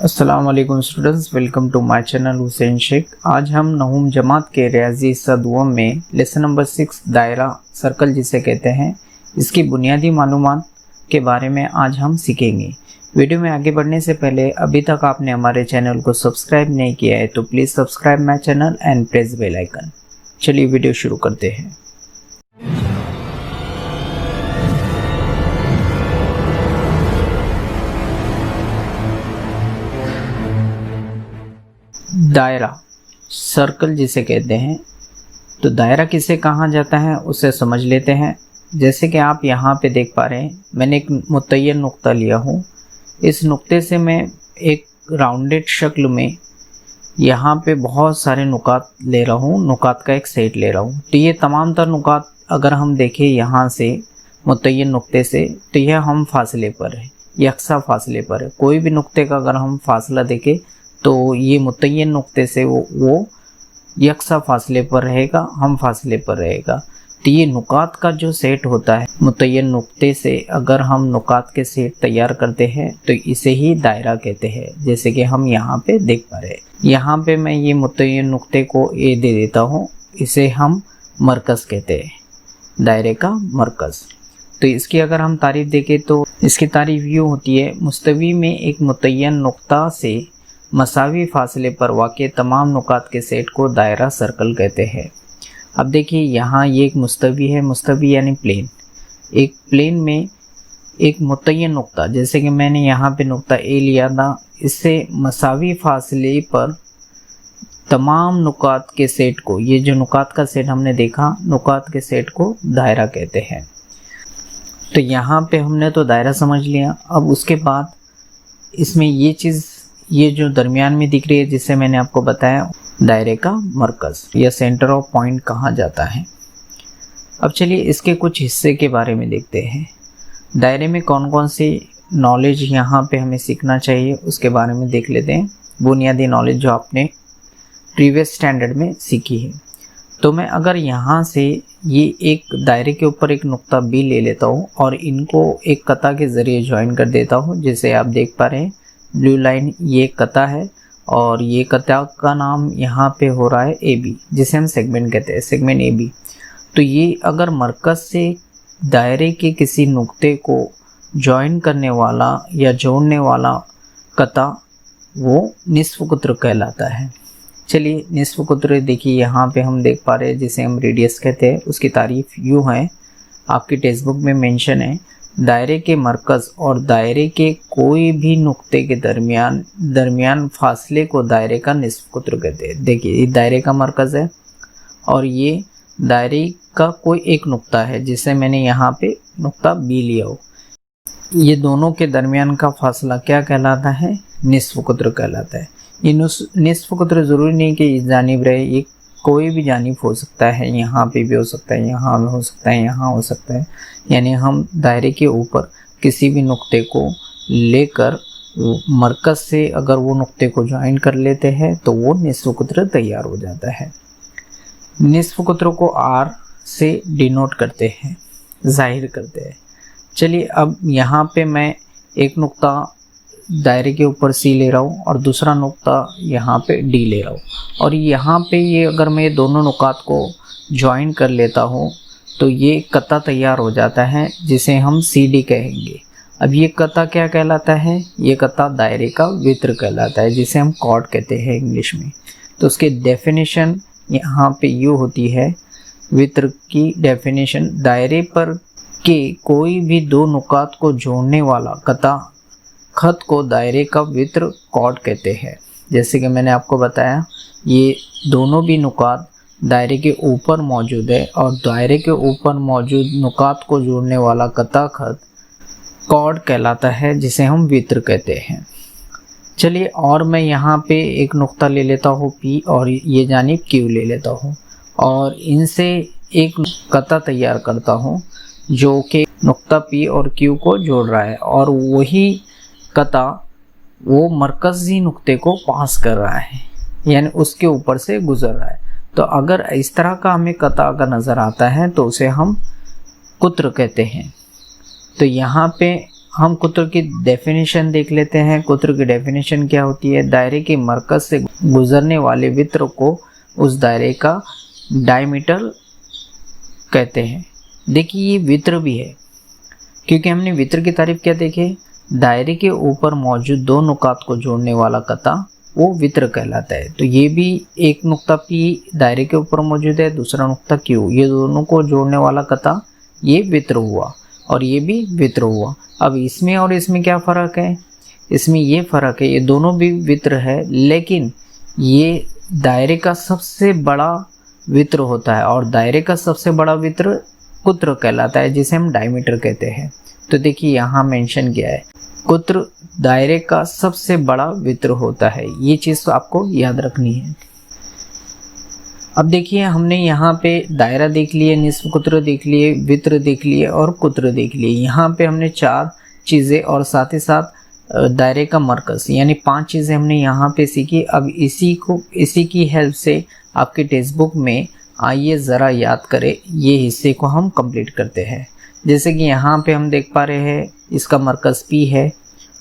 अस्सलाम वालेकुम students, welcome to my channel Hussain Shaikh. आज हम नहुम जमात के रियाजी हिस्सा दुआ में लेसन नंबर 6 दायरा सर्कल जिसे कहते हैं, इसकी बुनियादी मालूमात के बारे में आज हम सीखेंगे। वीडियो में आगे बढ़ने से पहले अभी तक आपने हमारे चैनल को सब्सक्राइब नहीं किया है तो please subscribe my channel and press bell icon. चलिए वीडियो शुरू करते हैं। दायरा सर्कल जिसे कहते हैं, तो दायरा किसे कहा जाता है उसे समझ लेते हैं। जैसे कि आप यहाँ पे देख पा रहे हैं, मैंने एक मुतय्यन नुक्ता लिया हूँ। इस नुक्ते से मैं एक राउंडेड शक्ल में यहाँ पे बहुत सारे नुकात ले रहा हूँ, नुकात का एक सेट ले रहा हूँ। तो ये तमाम तर नुकात अगर हम देखें यहाँ से मुतय्यन नुक्ते से, तो यह हम फासले पर है, यकसा फासले पर है। कोई भी नुक्ते का अगर हम फासला देखें तो ये मुतय्यन नुक्ते से वो यकसा फासले पर रहेगा, हम फासले पर रहेगा। तो ये नुकात का जो सेट होता है, मुतय्यन नुक्ते से अगर हम नुकात के सेट तैयार करते हैं तो इसे ही दायरा कहते हैं। जैसे कि हम यहाँ पे देख पा रहे हैं, यहाँ पे मैं ये मुतय्यन नुक्ते को ए दे देता हूँ, इसे हम मरकज़ कहते हैं, दायरे का मरकज़। तो इसकी अगर हम तारीफ देखें तो इसकी तारीफ यूँ होती है, मुस्तवी में एक मुतय्यन नुक्ता से मसावी फासले पर वाक़े तमाम नुकात के सेट को दायरा सर्कल कहते हैं। अब देखिए यहाँ ये एक मुस्तवी है, मुस्तवी यानी प्लेन। एक प्लेन में एक मुतय्यन नुक्ता, जैसे कि मैंने यहाँ पे नुक्ता ए लिया था, इससे मसावी फासले पर तमाम नुकात के सेट को, ये जो नुकात का सेट हमने देखा, नुकात के सेट को दायरा कहते हैं। तो यहाँ पे हमने तो दायरा समझ लिया। अब उसके बाद इसमें ये चीज़, ये जो दरमियान में दिख रही है जिसे मैंने आपको बताया, दायरे का मरकज़ या सेंटर ऑफ पॉइंट कहा जाता है। अब चलिए इसके कुछ हिस्से के बारे में देखते हैं। दायरे में कौन कौन सी नॉलेज यहाँ पे हमें सीखना चाहिए उसके बारे में देख लेते हैं। बुनियादी नॉलेज जो आपने प्रीवियस स्टैंडर्ड में सीखी है। तो मैं अगर यहाँ से ये एक दायरे के ऊपर एक नुक्ता बी ले लेता हूँ और इनको एक कता के ज़रिए ज्वाइन कर देता हूँ, जैसे आप देख पा रहे हैं ब्लू लाइन, ये कता है और ये कता का नाम यहाँ पे हो रहा है ए बी, जिसे हम सेगमेंट कहते हैं, सेगमेंट ए बी। तो ये अगर मरकज़ से दायरे के किसी नुक्ते को जॉइन करने वाला या जोड़ने वाला कता, वो निस्फ़ कुत्र कहलाता है। चलिए निस्फ़ कुत्र देखिए यहाँ पे हम देख पा रहे हैं, जिसे हम रेडियस कहते हैं। उसकी तारीफ यूँ है, आपकी टेक्स्ट बुक में मेंशन है, दायरे के मरकज़ और दायरे के कोई भी नुक्ते के दरमियान फासले को दायरे का निस्फ़ कुत्र कहते हैं। देखिए ये दायरे का मरकज़ है और ये दायरे का कोई एक नुक्ता है, जिसे मैंने यहाँ पे नुक्ता बी लिया हो। ये दोनों के दरमियान का फासला क्या कहलाता है? निस्फ़ कुत्र कहलाता है। ये निस्फ़ कुत्र ज़रूरी नहीं कि इस जानिब रहे, ये कोई भी जानिब हो सकता है, यहाँ पे भी हो सकता है, यहाँ भी हो सकता है, यहाँ हो सकता है। यानी हम दायरे के ऊपर किसी भी नुक्ते को लेकर मरकज़ से अगर वो नुक्ते को ज्वाइन कर लेते हैं तो वो निस्फ़ कुत्र तैयार हो जाता है। निस्फ़ कुत्र को आर से डिनोट करते हैं, जाहिर करते हैं। चलिए अब यहाँ पे मैं एक नुक्ता दायरे के ऊपर सी ले रहा हूँ और दूसरा नुक्ता यहाँ पे डी ले रहा हूँ, और यहाँ पे ये अगर मैं दोनों नुकात को ज्वाइन कर लेता हूँ तो ये कता तैयार हो जाता है, जिसे हम सी डी कहेंगे। अब ये कता क्या कहलाता है? ये कता दायरे का वित्र कहलाता है, जिसे हम कॉर्ड कहते हैं इंग्लिश में। तो उसकी डेफिनेशन यहाँ पे यूँ होती है, वित्र की डेफिनेशन, दायरे पर के कोई भी दो नुकात को जोड़ने वाला कता खत को दायरे का वित्र कॉर्ड कहते हैं। जैसे कि मैंने आपको बताया, ये दोनों भी नुकात दायरे के ऊपर मौजूद है और दायरे के ऊपर मौजूद नुकात को जोड़ने वाला कता खत कॉर्ड कहलाता है, जिसे हम वित्र कहते हैं। चलिए और मैं यहाँ पे एक नुक्ता ले लेता हूँ पी और ये जानिब क्यू ले लेता हूँ और इनसे एक कता तैयार करता हूँ जो कि नुक्ता पी और क्यू को जोड़ रहा है, और वही कता वो मरकज़ी नुक्ते को पास कर रहा है, यानी उसके ऊपर से गुजर रहा है। तो अगर इस तरह का हमें कता अगर नज़र आता है तो उसे हम कुत्र कहते हैं। तो यहाँ पे हम कुत्र की डेफिनेशन देख लेते हैं। कुत्र की डेफिनेशन क्या होती है? दायरे के मरकज से गुजरने वाले वृत्त को उस दायरे का डायमीटर कहते हैं। देखिए ये वृत्त भी है, क्योंकि हमने वृत्त की तारीफ क्या देखे, दायरे के ऊपर मौजूद दो नुकात को जोड़ने वाला कता वो वृत्त कहलाता है। तो ये भी एक नुक्ता P दायरे के ऊपर मौजूद है, दूसरा नुक्ता Q, ये दोनों को जोड़ने वाला कता ये वृत्त हुआ, और ये भी वृत्त हुआ। अब इसमें और इसमें क्या फ़र्क है? इसमें ये फ़र्क है, ये दोनों भी वृत्त है, लेकिन ये दायरे का सबसे बड़ा वृत्त होता है, और दायरे का सबसे बड़ा वृत्त कुत्र कहलाता है, जिसे हम डायमीटर कहते हैं। तो देखिए यहाँ मेंशन किया है, कुत्र दायरे का सबसे बड़ा वृत्त होता है। ये चीज़ तो आपको याद रखनी है। अब देखिए हमने यहाँ पे दायरा देख लिए, निस्फ कुत्र देख लिए, वृत्त देख लिए और कुत्र देख लिए। यहाँ पे हमने 4 चीज़ें और साथ ही साथ दायरे का मरकज़ यानी 5 चीज़ें हमने यहाँ पे सीखी। अब इसी की हेल्प से आपके टेक्स्ट बुक में आइए ज़रा याद करें, ये हिस्से को हम कंप्लीट करते हैं। जैसे कि यहाँ पे हम देख पा रहे हैं इसका मरकज़ P है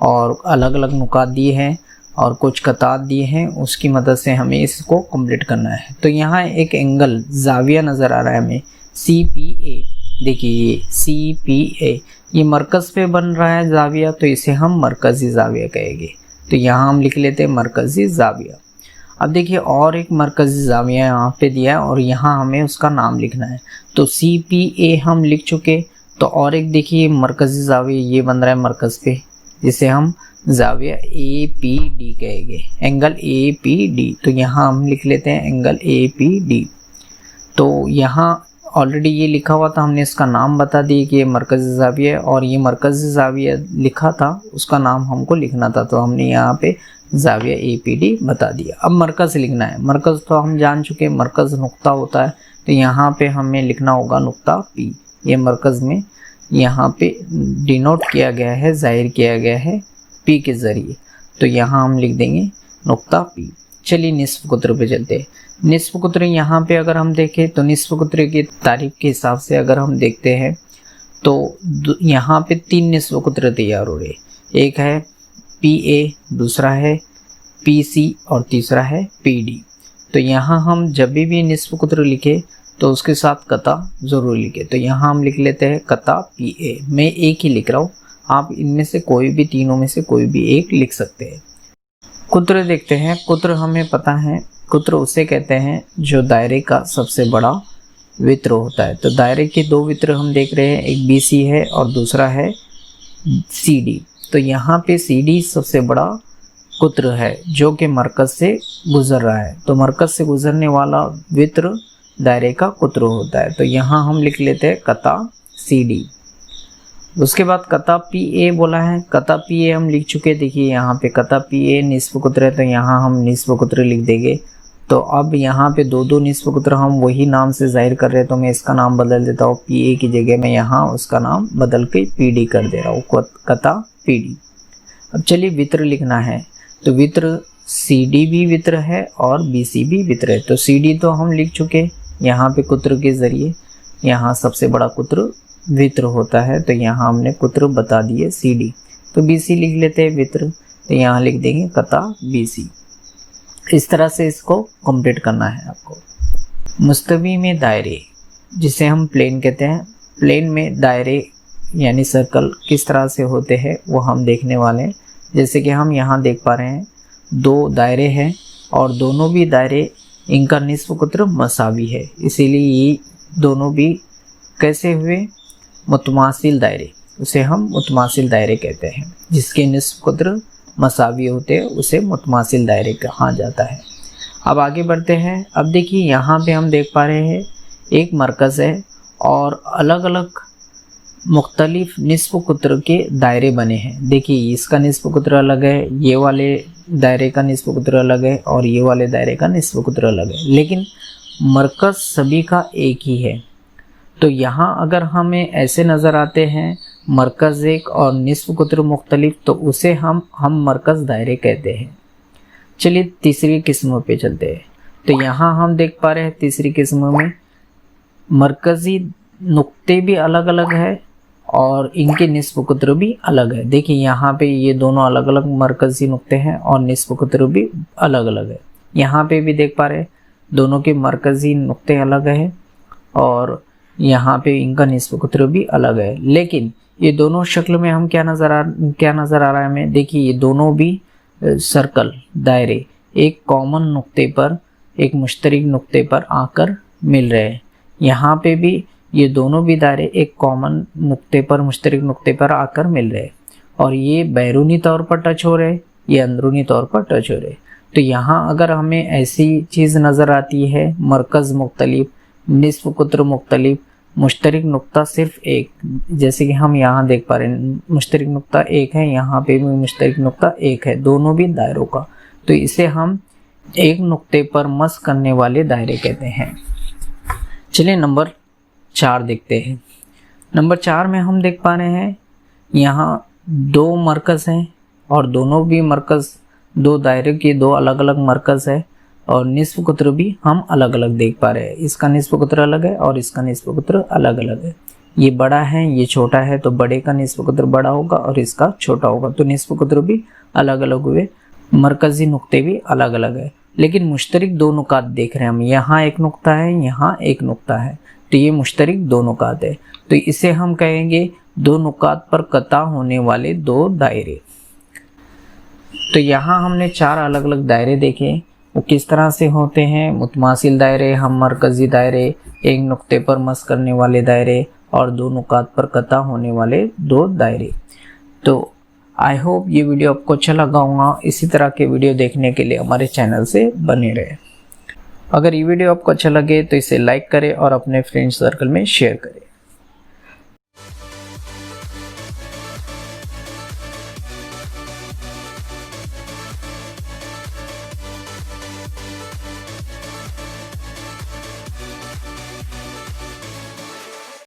और अलग अलग नुकात दिए हैं और कुछ कतार दिए हैं, उसकी मदद से हमें इसको कंप्लीट करना है। तो यहाँ एक एंगल जाविया नज़र आ रहा है हमें CPA। देखिए ये CPA ये मरकज़ पे बन रहा है जाविया, तो इसे हम मरकज़ी जाविया कहेंगे। तो यहाँ हम लिख लेते हैं मरकज़ी जाविया। अब देखिए और एक मरकज़ी जाविया यहाँ पे दिया है और यहाँ हमें उसका नाम लिखना है। तो CPA हम लिख चुके, तो और एक देखिए मरकज़ी जाविया ये बन रहा है मरकज़ पे, जिसे हम जाविया APD कहेंगे, एंगल APD। तो यहाँ हम लिख लेते हैं एंगल APD। तो यहाँ ऑलरेडी ये लिखा हुआ था, हमने इसका नाम बता दिया कि ये मरकज़ी जाविया, और ये मरकज़ी जाविया लिखा था उसका नाम हमको लिखना था, तो हमने यहाँ पे जाविया APD बता दिया। अब मरकज़ लिखना है। मरकज़ तो हम जान चुके, मरकज़ नुक्ता होता है, तो यहाँ पे हमें लिखना होगा नुक्ता P। ये मरकज़ में यहाँ पे डिनोट किया गया है, जाहिर किया गया है P के ज़रिए, तो यहाँ हम लिख देंगे नुक्ता P। चलिए निस्फ कुत्र पे चलते हैं। निस्फ कुत्र यहाँ पे अगर हम देखें तो निस्फ कुत्र की तारीफ के हिसाब से अगर हम देखते हैं तो यहाँ पे 3 निस्फ कुत्र तैयार हो रहे। एक है PA, दूसरा है PC और तीसरा है PD। तो यहाँ हम जब भी निस्फ कुत्र लिखे तो उसके साथ कता ज़रूर लिखे। तो यहाँ हम लिख लेते हैं कता PA। मैं एक ही लिख रहा हूँ, आप इनमें से कोई भी, तीनों में से कोई भी एक लिख सकते हैं। कुत्र देखते हैं। कुत्र हमें पता है, कुत्र उसे कहते हैं जो दायरे का सबसे बड़ा वृत्त होता है। तो दायरे के 2 वृत्त हम देख रहे हैं, एक BC है और दूसरा है CD। तो यहाँ पे CD सबसे बड़ा कुत्र है जो कि मरकज़ से गुजर रहा है। तो मरकज़ से गुजरने वाला वृत्त दायरे का कुत्र होता है। तो यहाँ हम लिख लेते हैं कता CD। उसके बाद कता PA बोला है, कता PA हम लिख चुके। देखिए यहाँ पे कता PA निस्फ कुत्र है, तो यहाँ हम निस्फ कुत्र लिख देंगे। तो अब यहाँ पे 2 निस्फ कुत्र हम वही नाम से जाहिर कर रहे हैं, तो मैं इसका नाम बदल देता हूँ। PA की जगह मैं यहाँ उसका नाम बदल के PD कर दे रहा हूँ, कता PD। अब चलिए वृत्त लिखना है। तो वृत्त CD भी वृत्त है और BC भी वृत्त है। तो CD तो हम लिख चुके यहाँ पे कुत्र के ज़रिए। यहाँ सबसे बड़ा कुत्र वृत्त होता है, तो यहाँ हमने कुत्र बता दिए CD। तो BC लिख लेते हैं वृत्त, तो यहाँ लिख देंगे कता BC। इस तरह से इसको कंप्लीट करना है आपको। मुस्तवी में दायरे, जिसे हम प्लेन कहते हैं, प्लेन में दायरे यानी सर्कल किस तरह से होते हैं वो हम देखने वाले हैं। जैसे कि हम यहाँ देख पा रहे हैं 2 दायरे हैं और दोनों भी दायरे इनका निस्फ कुत्र मसावी है, इसीलिए ये दोनों भी कैसे हुए, मुतमासिल दायरे, उसे हम मुतमासिल दायरे कहते हैं। जिसके निस्फ कुत्र मसावी होते हैं उसे मुतमासिल दायरे कहा जाता है। अब आगे बढ़ते हैं। अब देखिए यहाँ पे हम देख पा रहे हैं एक मरकज़ है और अलग अलग मुख्तलिफ निस्फ कुत्र के दायरे बने हैं। देखिए इसका निस्फ कुत्र अलग है, ये वाले दायरे का निस्फ कुत्र अलग है और ये वाले दायरे का निस्फ कुत्र अलग है, लेकिन मरकज़ सभी का एक ही है। तो यहाँ अगर हमें ऐसे नज़र आते हैं मरकज़ एक और निस्फ कुत्र मुख्तलिफ, तो उसे हम मरकज़ दायरे कहते हैं। चलिए तीसरी किस्म पे चलते हैं। तो यहाँ हम देख पा रहे हैं तीसरी किस्म में मरकज़ी नुक्ते भी अलग अलग है और इनके निस्फ कुत्र भी अलग है। देखिए यहाँ पे ये दोनों अलग अलग मरकजी नुक्ते हैं और निस्फ कुत्र भी अलग अलग है। यहाँ पे भी देख पा रहे हैं दोनों के मरकजी नुक्ते अलग है और यहाँ पे इनका निस्फ कुत्र भी अलग है। लेकिन ये दोनों शक्ल में हम क्या नज़र आ रहा है हमें, देखिए ये दोनों भी सर्कल दायरे एक कॉमन नुक्ते पर, एक मुश्तरक नुक्ते पर आकर मिल रहे हैं। यहाँ पे भी ये दोनों भी दायरे एक कॉमन नुक्ते पर, मुश्तरक नुक्ते पर आकर मिल रहे हैं और ये बैरूनी तौर पर टच हो रहे, ये अंदरूनी तौर पर टच हो रहे। तो यहाँ अगर हमें ऐसी चीज़ नज़र आती है, मरकज़ मुख्तलिफ, निस्फ कुत्र मुख्तलिफ, मुश्तरक नुक्ता सिर्फ एक, जैसे कि हम यहाँ देख पा रहे हैं मुश्तरक नुक्ता एक है, यहाँ पे भी मुश्तरक नुक्ता एक है दोनों भी दायरों का, तो इसे हम एक नुक्ते पर मस करने वाले दायरे कहते हैं। चलिए नंबर 4 देखते हैं। नंबर 4 में हम देख पा रहे हैं यहाँ 2 मरकज़ हैं और दोनों भी मरकज़, 2 दायरे के 2 अलग अलग मरकज़ है और निस्फ कुत्र भी हम अलग अलग देख पा रहे हैं। इसका निस्फ कुत्र अलग है और इसका निस्फ कुत्र अलग अलग है। ये बड़ा है, ये छोटा है, तो बड़े का निस्फ कुत्र बड़ा होगा और इसका छोटा होगा, तो निस्फ कुत्र भी अलग अलग हुए, मरकज़ी नुक्ते भी अलग अलग है। लेकिन मुश्तरक 2 नुकात देख रहे हैं हम, यहाँ एक नुक्ता है, यहाँ एक नुक्ता है, तो ये मुश्तरक 2 नुकात है, तो इसे हम कहेंगे 2 नुकात पर कता होने वाले 2 दायरे। तो यहाँ हमने 4 अलग अलग दायरे देखे, वो किस तरह से होते हैं। मुतमासिल दायरे, हम मरकज़ी दायरे, एक नुक्ते पर मस करने वाले दायरे और 2 नुकात पर कता होने वाले 2 दायरे। तो आई होप ये वीडियो आपको अच्छा लगा होगा। इसी तरह के वीडियो देखने के लिए हमारे चैनल से बने रहे। अगर ये वीडियो आपको अच्छा लगे तो इसे लाइक करें और अपने फ्रेंड सर्कल में शेयर करें।